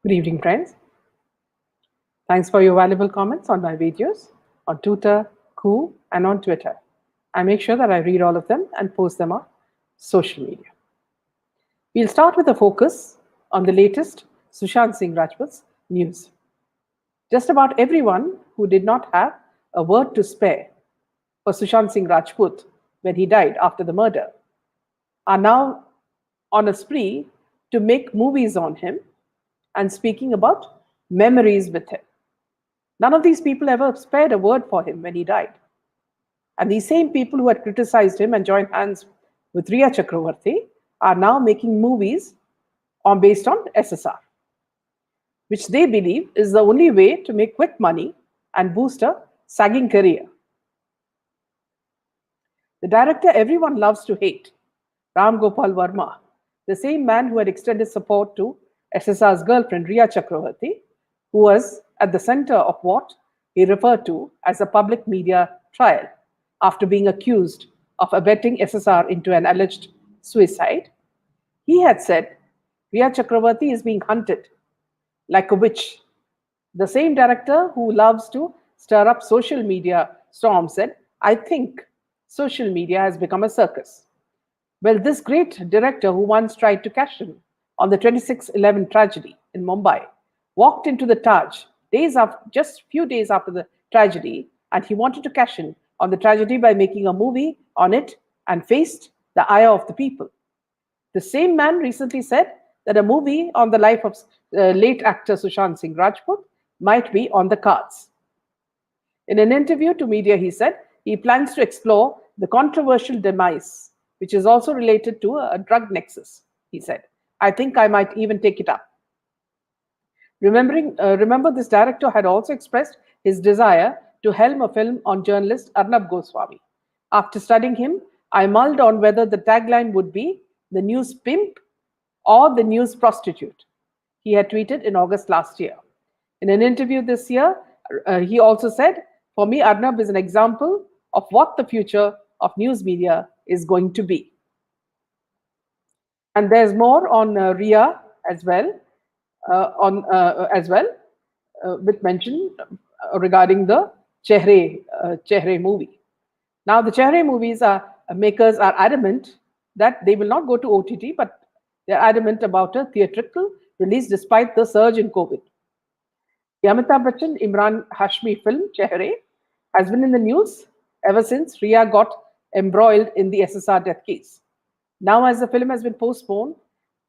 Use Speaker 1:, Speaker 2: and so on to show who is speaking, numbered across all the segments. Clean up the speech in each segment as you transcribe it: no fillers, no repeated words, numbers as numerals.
Speaker 1: Good evening, friends. Thanks for your valuable comments on my videos on Twitter, Koo, and on Twitter. I make sure that I read all of them and post them on social media. We'll start with a focus on the latest Sushant Singh Rajput's news. Just about everyone who did not have a word to spare for Sushant Singh Rajput when he died after the murder are now on a spree to make movies on him and speaking about memories with him. None of these people ever spared a word for him when he died. And these same people who had criticized him and joined hands with Riya Chakravarti are now making movies based on SSR, which they believe is the only way to make quick money and boost a sagging career. The director everyone loves to hate, Ram Gopal Varma, the same man who had extended support to SSR's girlfriend Riya Chakravarti, who was at the center of what he referred to as a public media trial after being accused of abetting SSR into an alleged suicide. He had said Riya Chakravarti is being hunted like a witch. The same director who loves to stir up social media storm said, I think social media has become a circus. Well, this great director who once tried to cash in on the 26/11 tragedy in Mumbai walked into the Taj just few days after the tragedy, and he wanted to cash in on the tragedy by making a movie on it and faced the ire of the people. The same man recently said that a movie on the life of late actor Sushant Singh Rajput might be on the cards. In an interview to media, he said he plans to explore the controversial demise, which is also related to a drug nexus, he said. I think I might even take it up. Remember, this director had also expressed his desire to helm a film on journalist Arnab Goswami. After studying him, I mulled on whether the tagline would be the news pimp or the news prostitute, he had tweeted in August last year. In an interview this year, he also said, for me, Arnab is an example of what the future of news media is going to be. And there's more on Riya as well, with mention regarding the Chehre movie. Now, the Chehre movies makers are adamant that they will not go to OTT, but they're adamant about a theatrical release despite the surge in COVID. The Amitabh Bachchan Imran Hashmi film Chehre has been in the news ever since Riya got embroiled in the SSR death case. Now, as the film has been postponed,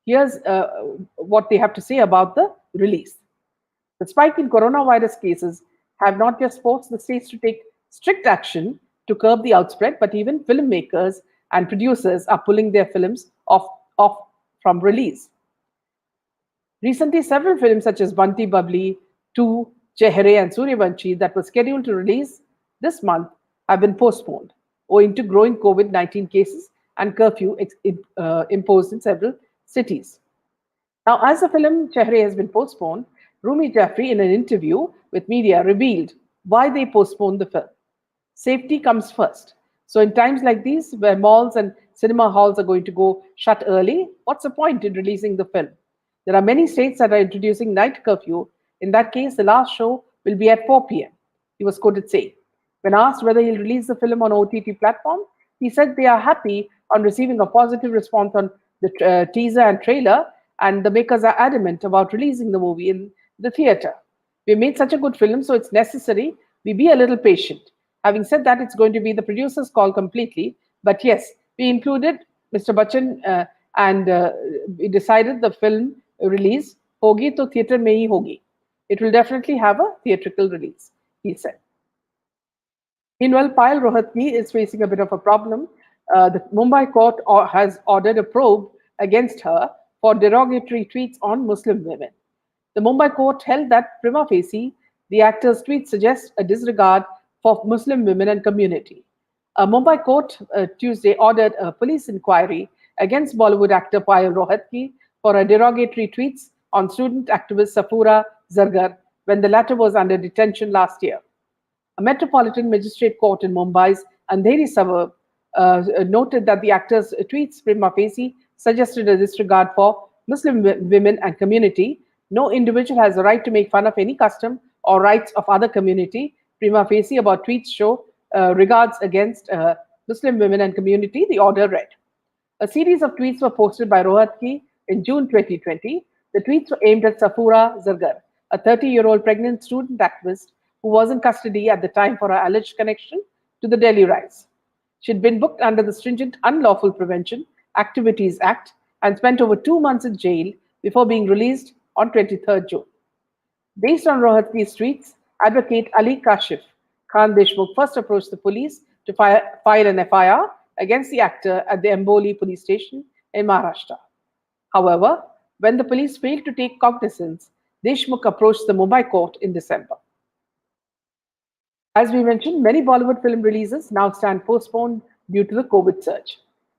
Speaker 1: here's what they have to say about the release. The spike in coronavirus cases have not just forced the states to take strict action to curb the outspread, but even filmmakers and producers are pulling their films off from release. Recently, several films such as Banti Babli, 2, Chehre, and Suryavanshi that were scheduled to release this month have been postponed owing to growing COVID-19 cases and curfew imposed in several cities. Now, as the film Chehre has been postponed, Rumi Jaffrey, in an interview with media, revealed why they postponed the film. Safety comes first. So in times like these, where malls and cinema halls are going to go shut early, what's the point in releasing the film? There are many states that are introducing night curfew. In that case, the last show will be at 4 p.m., he was quoted saying. When asked whether he'll release the film on OTT platform, he said they are happy on receiving a positive response on the teaser and trailer, and the makers are adamant about releasing the movie in the theater. We made such a good film, so it's necessary we be a little patient. Having said that, it's going to be the producer's call completely. But yes, we included Mr. Bachchan and we decided the film release hogi to theater mein hi hogi. It will definitely have a theatrical release, he said. Meanwhile, Payal Rohatgi is facing a bit of a problem. The Mumbai court has ordered a probe against her for derogatory tweets on Muslim women. The Mumbai court held that prima facie, the actor's tweet suggests a disregard for Muslim women and community. A Mumbai court Tuesday ordered a police inquiry against Bollywood actor Payal Rohatgi for her derogatory tweets on student activist Safura Zargar when the latter was under detention last year. A Metropolitan Magistrate Court in Mumbai's Andheri suburb noted that the actor's tweets prima facie suggested a disregard for Muslim women and community, No individual has the right to make fun of any custom or rights of other community. Prima facie about tweets show regards against Muslim women and community, the order read. A series of tweets were posted by Rohatgi in June 2020. The tweets were aimed at Safura Zargar, a 30-year-old pregnant student activist who was in custody at the time for her alleged connection to the Delhi riots. She had been booked under the stringent Unlawful Prevention Activities Act and spent over 2 months in jail before being released on 23rd June. Based on Rohatgi's tweets, advocate Ali Kashif Khan Deshmukh first approached the police to file an FIR against the actor at the Emboli police station in Maharashtra. However, when the police failed to take cognizance, Deshmukh approached the Mumbai court in December. As we mentioned, many Bollywood film releases now stand postponed due to the COVID surge.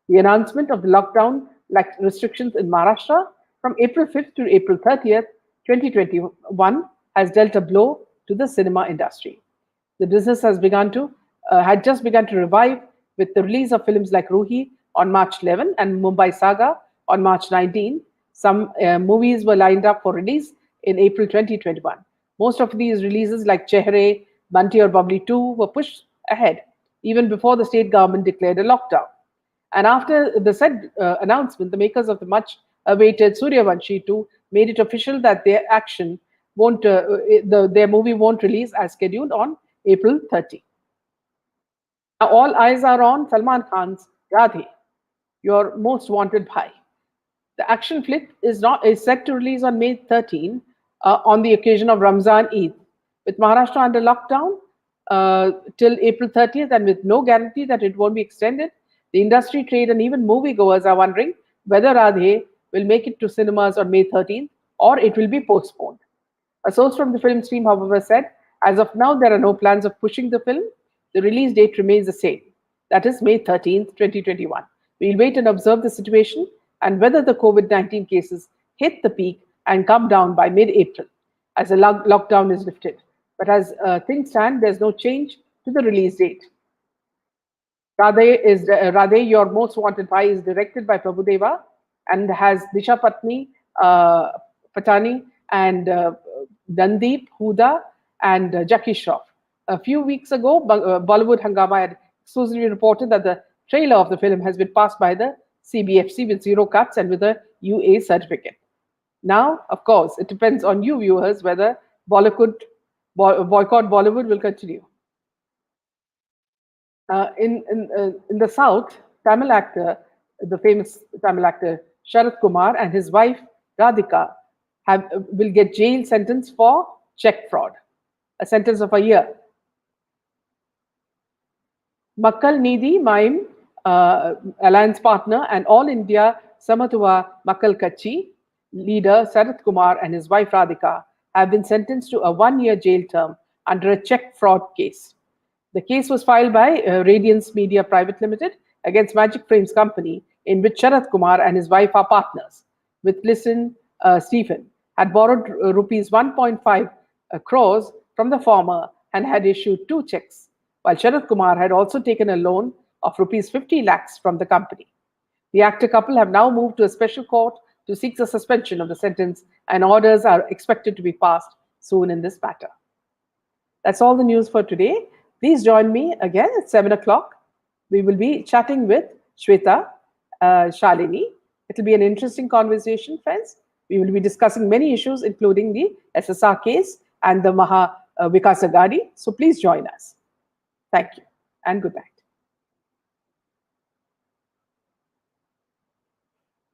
Speaker 1: The announcement of the lockdown like restrictions in Maharashtra from April 5th to April 30th, 2021 has dealt a blow to the cinema industry. The business had just begun to revive with the release of films like Ruhi on March 11 and Mumbai Saga on March 19. Some movies were lined up for release in April 2021. Most of these releases like Chehre, Bunty or Bubbly 2 were pushed ahead even before the state government declared a lockdown. And after the said announcement, the makers of the much awaited Suryavanshi 2 made it official that their movie won't release as scheduled on April 30. Now all eyes are on Salman Khan's Radhe, Your Most Wanted Bhai. The action flick is set to release on May 13 on the occasion of Ramzan Eid. With Maharashtra under lockdown till April 30th and with no guarantee that it won't be extended, the industry, trade, and even moviegoers are wondering whether Radhe will make it to cinemas on May 13th or it will be postponed. A source from the film team, however, said, as of now, there are no plans of pushing the film. The release date remains the same. That is May 13th, 2021. We'll wait and observe the situation and whether the COVID-19 cases hit the peak and come down by mid-April as the lockdown is lifted. But as things stand, there's no change to the release date. Radhe, Your Most Wanted Bhai is directed by Prabhudeva and has Disha Patni Patani and Dandeep Huda and Jackie Shroff. A few weeks ago, Bollywood Hungama had exclusively reported that the trailer of the film has been passed by the CBFC with 0 cuts and with a UA certificate. Now, of course, it depends on you viewers whether boycott Bollywood will continue. In the South, the famous Tamil actor Sharat Kumar and his wife Radhika will get jail sentence for check fraud, a sentence of a year. Makkal Nidhi Maim alliance partner and All India Samatuva Makkal Kachi leader Sharat Kumar and his wife Radhika have been sentenced to a 1-year jail term under a check fraud case. The case was filed by Radiance Media Private Limited against Magic Frames Company, in which Sharat Kumar and his wife are partners. With Stephen had borrowed rupees 1.5 crores from the former and had issued 2 checks, while Sharat Kumar had also taken a loan of rupees 50 lakhs from the company. The actor couple have now moved to a special court to seek the suspension of the sentence, and orders are expected to be passed soon in this matter. That's all the news for today. Please join me again at 7 o'clock. We will be chatting with Shweta Shalini. It will be an interesting conversation, friends. We will be discussing many issues, including the SSR case and the Maha Vikas Agadi. So please join us. Thank you and good night.